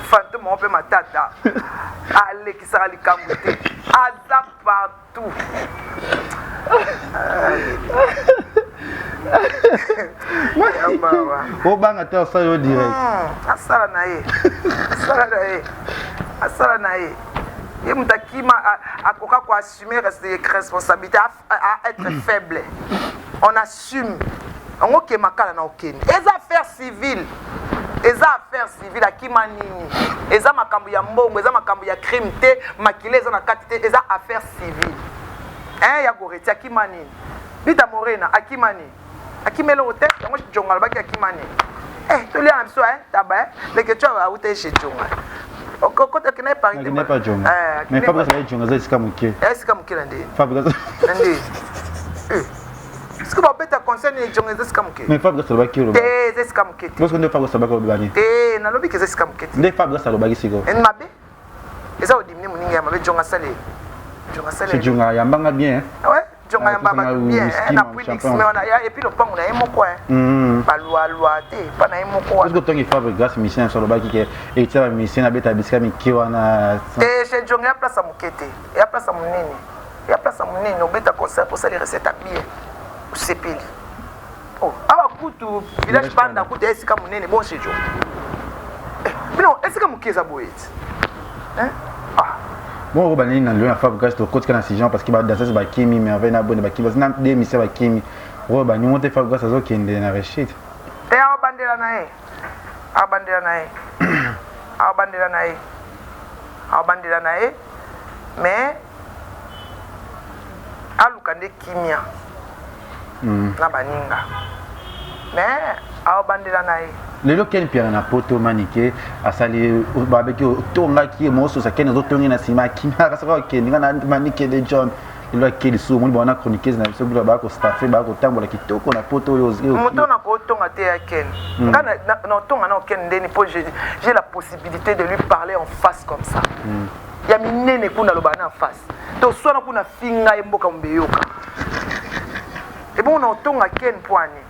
fantôme on peut matata allez qui sera likambo te aza partout o banga te osala yo direct asala na ye ye mutakima akoka ko assumer responsabilité à être faible on assume on ok makala na okeni eza affaire civile akima nini eza makambo ya mbongo eza makambo ya crime te makile eza na kati te eza affaire civile ya goreti akima nini bita morena akima nini akimelo te yango jonga baki akima nini tolia na biso taba leke tu a ute chez jonga okota kina par exemple n'est pas jonga mais Fabrice va jonga za sika muke na ndeni Fabrice ndeni est-ce que va beta concerne les jonga za sika muke mais Fabrice va kilo za sika muke parce que ne Fabrice va ko bani na lobi ke za sika muke ne Fabrice va baki siko en mabe eza odimni muninga ya mabe jonga sale c'est jonga ya mbanga bien ouais jonga ya mbanga bien na Phoenix mais on a et puis le pango na yemoko balwa te pa na yemoko parce que tongi Fabrice grâce mission sur le baki ke et ça mission na beta bisika mikiwa na chez jonga ya place mukete ya place munene ya place munene obeta concert pour ça les recettes à bien sepeli awa kutu village banda kutu esika munene bon chez jonga non esika mukeza boyeti bon on va aller dans le Fabrice to côté kana sijan parce que ba dans ça ba kimi mais avec na bonne ba kimi parce na des mission ba kimi on va monter Fabrice azo kende na rechit abandela na ye mais alukande kimia na baninga mais abandela na ye lelo ken pierre na poto manike asali babeki tonga ki moso sa ken zo tongi na sima kimia ka saka ken ngana manike de John lelo keli su mo bona chroniqueuse na biso ba ko staffer ba ko tambola kitoko na poto yo moto na ko tonga te ya ken ngana na tonga na ken ndeni po j'ai la possibilité de lui parler en face comme ça ya minene kuna lobana en face to sona kuna finga emboka mbeyoka et bon na tonga ken poani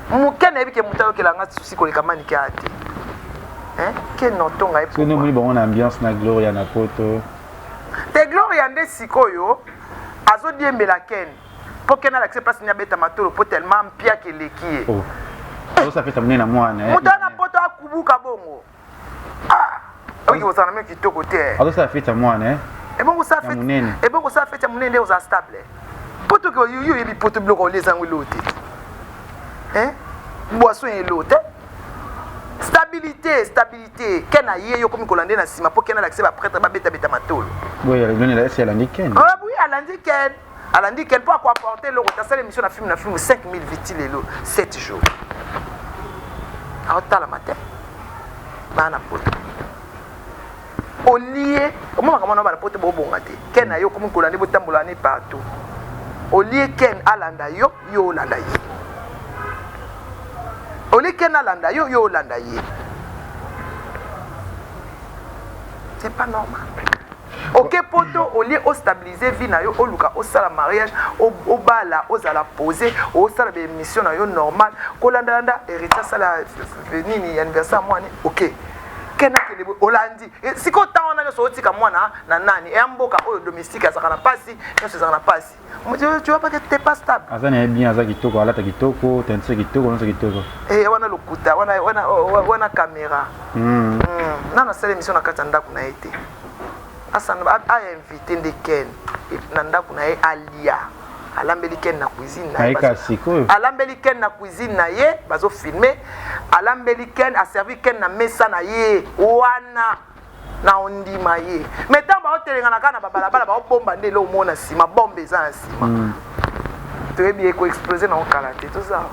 mukene ebike mutayo kelanga susi koleka manike ate ken no tonga e pour nous bon ambiance na gloria na poto te gloria nde sikoyo azo diembela ken po ken ala place nya beta matolo po tellement mpia keleki oh ça fait tamné na mwana mutana poto akubuka bongo oki bosana me kitoko te ça fait mwana et bon ça fait munene aux stable poto ko yu yebi poto bloko les angwe lote boisson et l'autre stabilité ken aye yo komi kolande na sima po ken ala accès ba prêtre ba beta matolo oui elle donne la c'est alandi ken oui alandi ken pour apporter le retard l'émission na film 5000 vitil lelo 7 jours à la matin bana poto au lieu au moment comment on va poto bo bongate ken ayo komi kolande bo tambola ne partout au lieu ken alanda yo landa yi Oli kena landa yo landa ye. C'est pas normal. OK poto au lieu de stabiliser vie na yo au luka au sala mariage au bala au sala poser au sala be mission na yo normal ko landa héritier sala nini anniversaire moi ni OK kena ke le Hollandi siko ta on a so tika mwana na nani e mboka o domestique azakana pasi no se zakana pasi tu vois pas que t'es pas stable azana bien azaki kitoko alata kitoko tense kitoko no se kitoko wana lokuta wana caméra na sala émission na katanda kuna été asana a invité ndeken na ndako na ye alia alambeli ken na cuisine na ye alambeli ken na cuisine na ye bazo filmer alambeli ken a servi ken na mesa na ye wana na ondima ye metamba otelenga na kana babalabala ba bomba ndelo omona sima bombe eza na sima très bien ko exploser na okalate tout ça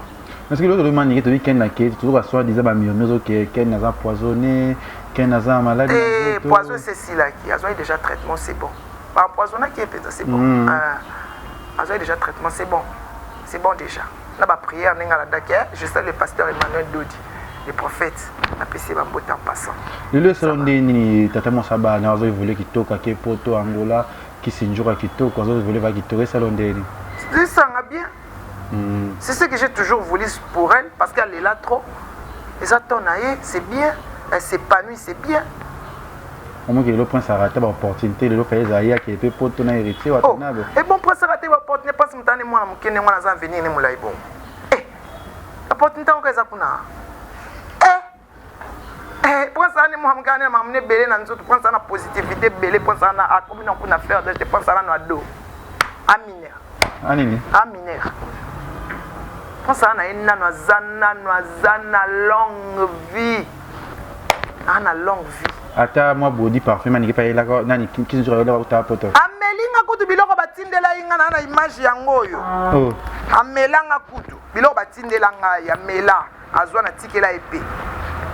parce que l'autre demande que tu ken na ke tu dois soit disait ba miomezo que ken na empoisonné ken na malade poison c'est si là qui a déjà traitement c'est bon pas empoisonné qui est peut-être c'est bon a déjà traitement c'est bon déjà là ba prière ninga la dake je salue le pasteur Emmanuel Dodi le prophète na PC ba mbota en passant le salon ni tata Mosaba na zo voulait kitoka ke poto Angola qui sinjura kitoko zo voulait va kitore salon ndeni c'est ça bien c'est ce que j'ai toujours voulu pour elle parce qu'elle est là trop les attendent c'est bien elle s'épanouit c'est bien au moins que le prince a raté l'opportunité le fait Isaïa qui était poto na héritier watanabe et bon prince a raté l'opportunité parce que mtani mwana mukene mwana za venir ne mulai bon opportunité ko eza kuna prince ani mwana mukane mamne belé na nzoto prince na positivité belé prince na akomi na kuna faire de prince na no ado aminer anini aminer prince na ina no zana longue vie ana longue vie ata moi body parfum ani pa ila ko nani kinjura la ta poto amelinga kutu biloko batindela inga na image yango yo amelanga kutu biloko batindela nga ya mela azwa na tikela epé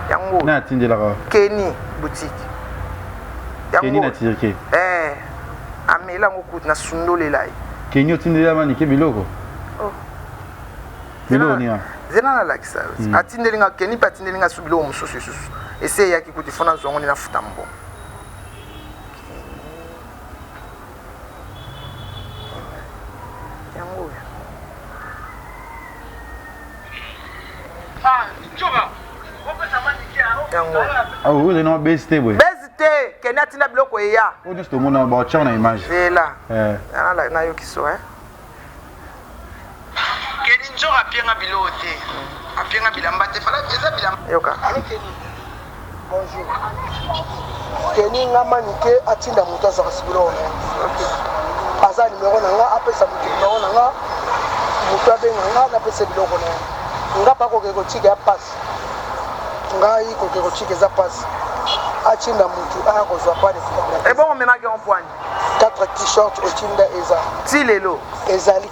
yango na tindela ko Kenny boutique yango Kenny na tirke amela ngo kutu na sundolela Kenny tindela mani ke biloko biloko ni zena na like ça atindelinga Kenny patindelinga su biloko mususu essaye yaki kuti fona zongo na futa mbo yango vous avez une besté Kenny atina biloko eya on est tout monde ba tchana image là na yo kiso Kenny njo apienga biloko te apienga bilamba te fala eza bilamba yoka bonjour Kenny ngamanike atinda mutu azaka sibilo aza numéro na nga apesa mutu numéro na nga mutu abenga nga napesa biloko na nga pa kokeko tika ya pasi ngai kokeko tika eza pasi atinda mutu aya kozwa pane bon on memaki en poigne 4 t-shirt otinda eza tilelo ezali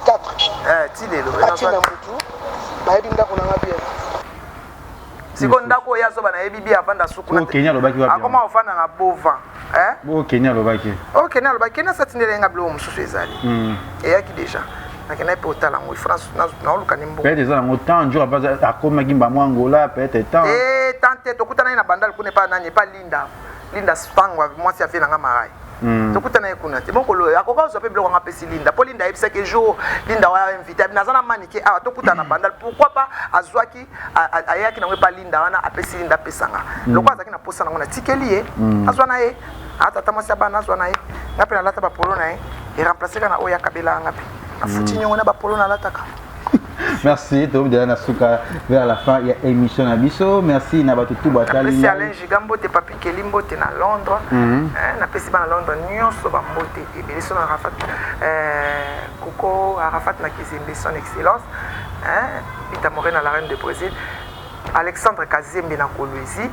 4 tilelo atinda mutu bayebi ndako na nga bien siko ndako ya soba na yebi bia afanda suku na Kenya lobaki wa akoma ofanda na bova Kenya lobaki Kenya lobaki Kenya satindele nga bilo mususu ezali eyaki déjà nakena pe otala ngo France na oluka nimbo peut-être ça en temps jour après akoma gimba mo Angola peut-être temps tante tokutana na bandal kuna pa nani pa Linda Spangwa moi si afina nga marai tokutana kuna te mokolo akoka zo pe biloko nga pesi Linda po Linda ebisa ke jour Linda wa invité nazana manike awa tokutana bandal pourquoi pas azwaki ayaki na pa Linda wana apesi Linda pesanga lokwa azaki na posa na tikeli ye azwana ye atata mo sabana azwana ye ngape na lata ba polo na ye et remplacer kana oya kabela ngapi afuti nyongo na ba polo na lataka. Merci, Tobi de la Nasuka vers la fin, il y a émission Nabiso. Merci Nabatutu Batali. Merci Alain Gigambo te papi Kelimbo te na Londres. Na pesi ba na Londres nyonso ba mbote et bien son Arafat Coco Arafat na Kizembe son excellence. Pita Morena la reine de Brésil. Alexandre Kazembe na Kolwezi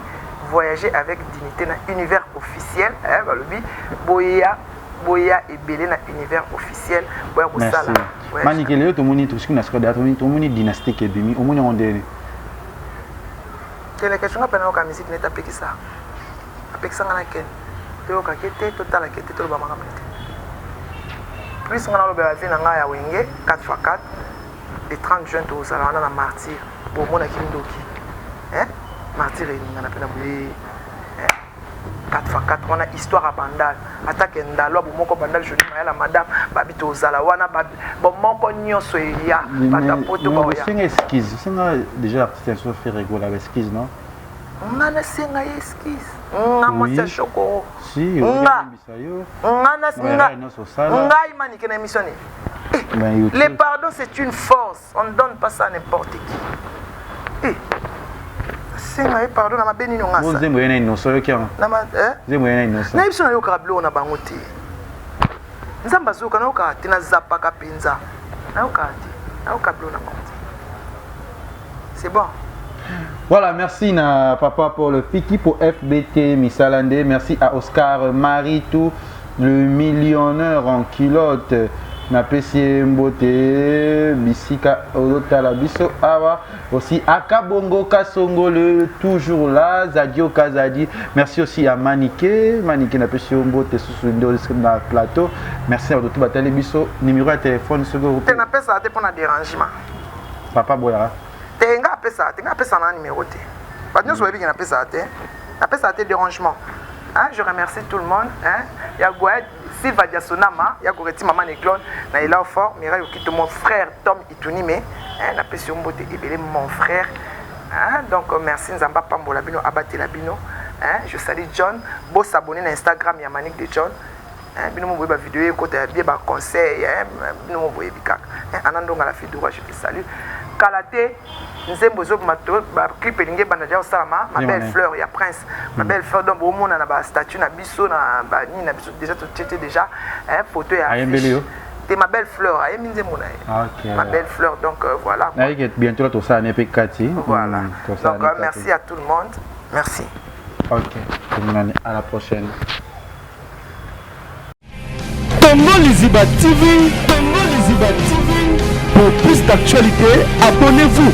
voyager avec dignité na univers officiel balobi boya ebele na univers officiel boya kosala manikele to moni to sikuna skoda to moni dynastique ebimi omoni ondele tele question na pena ka musique neta pekisa apekisa ngana ken to ka kete to tala kete to ba makama plus ngana lo ba vina nga ya wenge 4x4 le 30 juin to sala na martyr bo mona kindoki martyr ni ngana pena bule 4x4 4 on a histoire à bandal attaque ndalo bomoko bandal je dis la madame babito ozala wana bomoko nyonso ya batapoto ba ya c'est esquisse c'est déjà l'artiste soit fait rigoler avec esquisse non ngana senga esquisse ngamo tsa choko si ngana ngai manike na émission les pardons c'est une force on ne donne pas ça à n'importe qui senga pardon na mabeni no ngasa vous aimez na inoso yo kian na ma vous aimez na inoso na biso na yo kablo na bango te nzamba zoka na yoka te na zapaka penza na yoka te na yoka kablo na bango c'est bon. Voilà, merci na papa pour le Fiki pour FBT Misalande, merci à Oscar Maritou le millionnaire en culotte. Na PC Mbote Bisika Odotala Biso Awa aussi Akabongo Kasongo le toujours là Zadio Kazadi merci aussi à Maniké na PC Mbote sous le plateau merci à tout batale Biso numéro de téléphone second te na pesa te pour na dérangement papa Boyara tenga pesa na numéro te ba nous so bien na pesa te dérangement hein je remercie tout le monde hein ya Goued Silva Diasonama, ya Goreti Maman Neglon, na ila fort, Mira Yokito mon frère Tom Itunime, hein, na Pession Mbote Ebele mon frère. Hein, donc merci Nzamba Pambola Bino Abate Labino, hein, je salue John, beau s'abonner na Instagram ya Manik de John. Hein, bino mo ba vidéo côté bien ba conseil, hein, bino mo boye bikak. Hein, anando ngala fidora je te salue. Kalate Nzembo zo mato ba clip elinge banaja osama ma belle fleur ya prince ma belle fleur donc au monde na ba statue na biso na ba ni na biso déjà tout était déjà hein photo ya c'est ma belle fleur ayemi Nzembo na ma belle fleur donc voilà na bientôt là tout ça n'est pas kati voilà donc merci à tout le monde merci ok à la prochaine Congo Liziba TV pour plus d'actualités abonnez-vous